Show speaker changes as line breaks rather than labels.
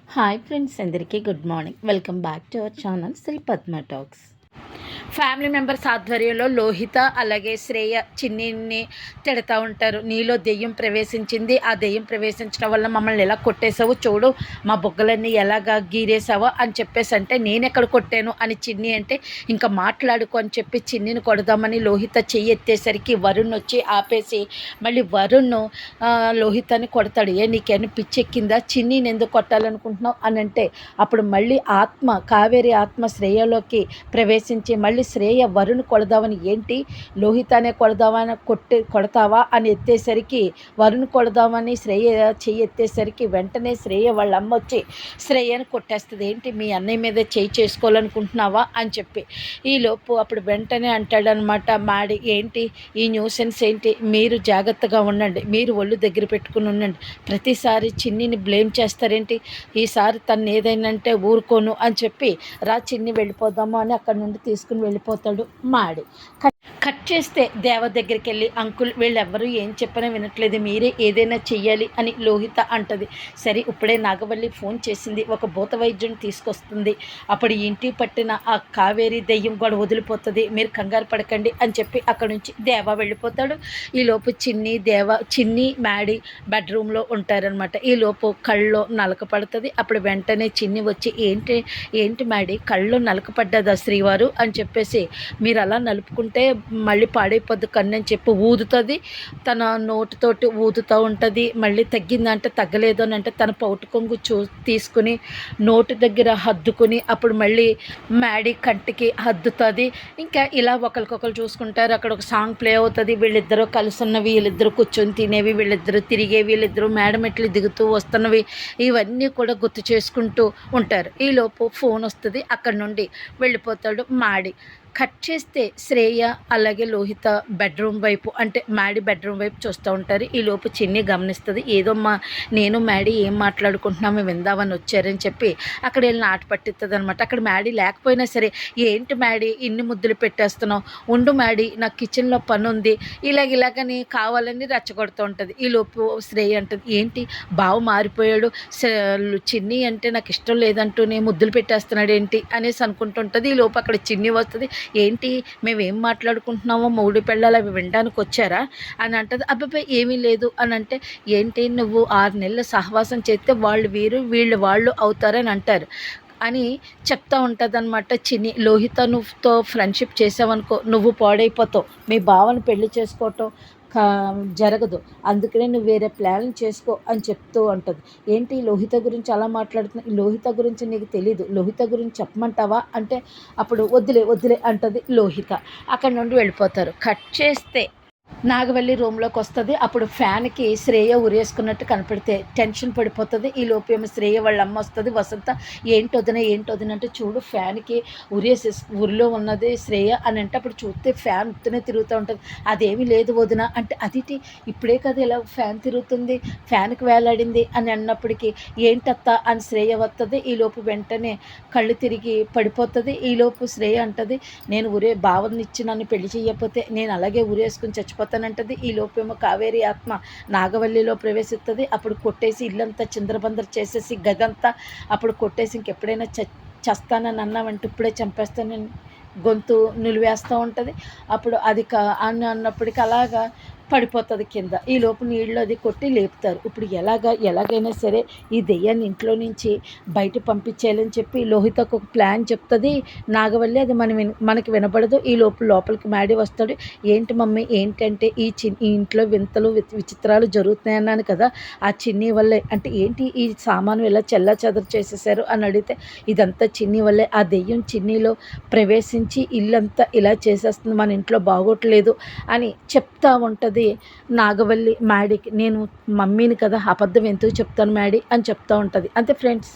Hi friends, అందరికీ good morning. Welcome back to our channel Shri Padma Talks. Family members ఆధ్వర్యంలో లోహిత అలాగే శ్రేయ చిన్నిని తిడతా ఉంటారు. నీలో దెయ్యం ప్రవేశించింది, ఆ దెయ్యం ప్రవేశించడం వల్ల మమ్మల్ని ఎలా కొట్టేసావు, చూడు మా బొగ్గలన్నీ ఎలాగా గీరేసావో అని చెప్పేసి అంటే, నేను ఎక్కడ కొట్టాను అని చిన్ని అంటే, ఇంకా మాట్లాడుకో అని చెప్పి చిన్నిని కొడదామని లోహిత చెయ్యి ఎత్తేసరికి వరుణ్ వచ్చి ఆపేసి మళ్ళీ వరుణ్ లోహితని కొడతాడు. నీకేమైనా పిచ్చెక్కిందా, చిన్నిని ఎందుకు కొట్టాలనుకుంటున్నావు అని అంటే, అప్పుడు మళ్ళీ కావేరి ఆత్మ శ్రేయలోకి ప్రవేశించి మళ్ళీ శ్రేయ వరుణ్ కొడదామని, ఏంటి లోహితానే కొడదామని కొడతావా అని ఎత్తేసరికి, వరుణ్ కొడదామని శ్రేయ చెయ్యి ఎత్తేసరికి వెంటనే శ్రేయ వాళ్ళ అమ్మ వచ్చి శ్రేయను కొట్టేస్తుంది. ఏంటి మీ అన్నయ్య మీద చెయ్యి చేసుకోవాలనుకుంటున్నావా అని చెప్పి. ఈలోపు అప్పుడు వెంటనే అంటాడనమాట మాడి, ఏంటి ఈ న్యూసెన్స్ ఏంటి, మీరు జాగ్రత్తగా ఉండండి, మీరు ఒళ్ళు దగ్గర పెట్టుకుని ఉండండి, ప్రతిసారి చిన్నిని బ్లేమ్ చేస్తారేంటి, ఈసారి తను ఏదైనా అంటే ఊరుకోను అని చెప్పి, రా చిన్ని వెళ్ళిపోదాము అని అక్కడ నుండి తీసుకుని వెళ్ళిపోతాడు మాడి. కట్ చేస్తే దేవ దగ్గరికి వెళ్ళి, అంకుల్ వీళ్ళెవ్వరూ ఏం చెప్పినా వినట్లేదు, మీరే ఏదైనా చెయ్యాలి అని లోహిత అంటది. సరే ఇప్పుడే నాగవల్లి ఫోన్ చేసింది, ఒక భూత వైద్యుని తీసుకొస్తుంది, అప్పుడు ఇంటి పట్టిన ఆ కావేరి దెయ్యం కూడా వదిలిపోతుంది, మీరు కంగారు పడకండి అని చెప్పి అక్కడ నుంచి దేవ వెళ్ళిపోతాడు. ఈలోపు చిన్ని మ్యాడీ బెడ్రూమ్లో ఉంటారనమాట. ఈలోపు కళ్ళలో నలక పడుతుంది. అప్పుడు వెంటనే చిన్ని వచ్చి, ఏంటి మ్యాడీ కళ్ళు నలక పడ్డదా శ్రీవారు అని చెప్పేసి, మీరు అలా నలుపుకుంటే మళ్ళీ పాడైపోద్దు కన్ను అని చెప్పి ఊదుతుంది. తన నోటితోటి ఊదుతూ ఉంటుంది. మళ్ళీ తగ్గిందంటే తగ్గలేదు అని అంటే తన పౌటు కొంగు తీసుకుని నోటి దగ్గర హద్దుకుని అప్పుడు మళ్ళీ మ్యాడీ కంటికి హద్దుతుంది. ఇంకా ఇలా ఒకరికొకరు చూసుకుంటారు. అక్కడ ఒక సాంగ్ ప్లే అవుతుంది. వీళ్ళిద్దరూ కలిసి ఉన్నవి, వీళ్ళిద్దరూ కూర్చొని తినేవి, వీళ్ళిద్దరూ తిరిగేవి, వీళ్ళిద్దరూ మేడమెట్లు దిగుతూ వస్తున్నవి, ఇవన్నీ కూడా గుర్తు చేసుకుంటూ ఉంటారు. ఈలోపు ఫోన్ వస్తుంది. అక్కడ నుండి వెళ్ళిపోతాడు మాడి. కట్ చేస్తే శ్రేయ అలాగే లోహిత బెడ్రూమ్ వైపు, అంటే మ్యాడీ బెడ్రూమ్ వైపు చూస్తూ ఉంటారు. ఈలోపు చిన్ని గమనిస్తుంది, ఏదో నేను మ్యాడీ ఏం మాట్లాడుకుంటున్నాము విందామని వచ్చారని చెప్పి అక్కడ వెళ్ళి నాటు పట్టిస్తుంది అనమాట. అక్కడ మ్యాడీ లేకపోయినా సరే, ఏంటి మ్యాడీ ఇన్ని ముద్దులు పెట్టేస్తున్నావు, ఉండు మ్యాడీ నాకు కిచెన్లో పని ఉంది, ఇలాగని కావాలని రెచ్చగొడుతూ ఉంటుంది. ఈలోపు శ్రేయ అంటుంది, ఏంటి బావ మారిపోయాడు, చిన్ని అంటే నాకు ఇష్టం లేదంటూనే ముద్దులు పెట్టేస్తున్నాడు ఏంటి అనేసి అనుకుంటుంటుంది. ఈలోపు అక్కడ చిన్ని వస్తుంది, ఏంటి మేమేం మాట్లాడుకుంటున్నామో మూడు పెళ్ళాలు అవి వినడానికి వచ్చారా అని అంటది. అబ్బాయి ఏమీ లేదు అని అంటే, ఏంటి నువ్వు 6 నెలల సహవాసం చేస్తే వాళ్ళు వీరు వీళ్ళు వాళ్ళు అవుతారని అంటారు అని చెప్తా ఉంటుంది అనమాట చిన్ని. లోహిత నువ్వుతో ఫ్రెండ్షిప్ చేసావనుకో నువ్వు పాడైపోతావు, మీ బావని పెళ్లి చేసుకోవటం జరగదు, అందుకనే నువ్వు వేరే ప్లాన్ చేసుకో అని చెప్తూ ఉంటుంది. ఏంటి లోహిత గురించి అలా మాట్లాడుతున్నా, లోహిత గురించి నీకు తెలీదు, లోహిత గురించి చెప్పమంటావా అంటే, అప్పుడు వద్దులే అంటుంది లోహిత. అక్కడ నుండి వెళ్ళిపోతారు. కట్ చేస్తే నాగవల్లి రూమ్లోకి వస్తుంది. అప్పుడు ఫ్యాన్కి శ్రేయ ఉరేసుకున్నట్టు కనపడితే టెన్షన్ పడిపోతుంది. ఈ లోపేమో శ్రేయ వాళ్ళ అమ్మ వస్తుంది, వసంత ఏంటొదిన అంటే, చూడు ఫ్యాన్కి ఉరిలో ఉన్నది శ్రేయ అని అంటే, అప్పుడు చూస్తే ఫ్యాన్ ఉత్తనే తిరుగుతూ ఉంటుంది. అదేమీ లేదు వదిన అంటే, అదిటి ఇప్పుడే కదా ఇలా ఫ్యాన్ తిరుగుతుంది, ఫ్యాన్కి వేలాడింది అని అన్నప్పటికీ, ఏంటత్త అని శ్రేయ వస్తుంది. ఈలోపు వెంటనే కళ్ళు తిరిగి పడిపోతుంది. ఈలోపు శ్రేయ అంటుంది, నేను భావనిచ్చి నన్ను పెళ్లి చేయకపోతే నేను అలాగే ఉరేసుకుని చచ్చిపోతానంటది. ఈ లోపేమో కావేరి ఆత్మ నాగవల్లిలో ప్రవేశిస్తుంది. అప్పుడు కొట్టేసి ఇల్లంతా చిందరబందర చేసేసి గదంతా అప్పుడు కొట్టేసి, ఇంకెప్పుడైనా చస్తానని అన్నామంటే ఇప్పుడే చంపేస్తానని గొంతు నిలివేస్తూ ఉంటుంది. అప్పుడు అది అని అన్నప్పటికీ అలాగా పడిపోతుంది కింద. ఈ లోపు నీళ్ళు అది కొట్టి లేపుతారు. ఇప్పుడు ఎలాగైనా సరే ఈ దెయ్యాన్ని ఇంట్లో నుంచి బయట పంపించేయాలని చెప్పి లోహితకు ఒక ప్లాన్ చెప్తుంది నాగవల్లి. అది మనకి వినపడదు. ఈ లోపలికి మ్యాడీ వస్తాడు. ఏంటి మమ్మీ ఏంటంటే, ఈ ఇంట్లో వింతలు విచిత్రాలు జరుగుతున్నాయన్నాను కదా, ఆ చిన్ని వల్లే అంటే, ఏంటి ఈ సామాను ఇలా చెల్లా చెదరు చేసేసారు అని అడిగితే, ఇదంతా చిన్ని వల్లే, ఆ దెయ్యం చిన్నిలో ప్రవేశించి ఇల్లంతా ఇలా చేసేస్తుంది, మన ఇంట్లో బాగోట్లేదు అని చెప్తా ఉంటుంది నాగవల్లి మ్యాడీకి. నేను మమ్మీని కదా, అబద్ధం ఎందుకు చెప్తాను మ్యాడీ అని చెప్తూ ఉంటుంది. అంతే ఫ్రెండ్స్.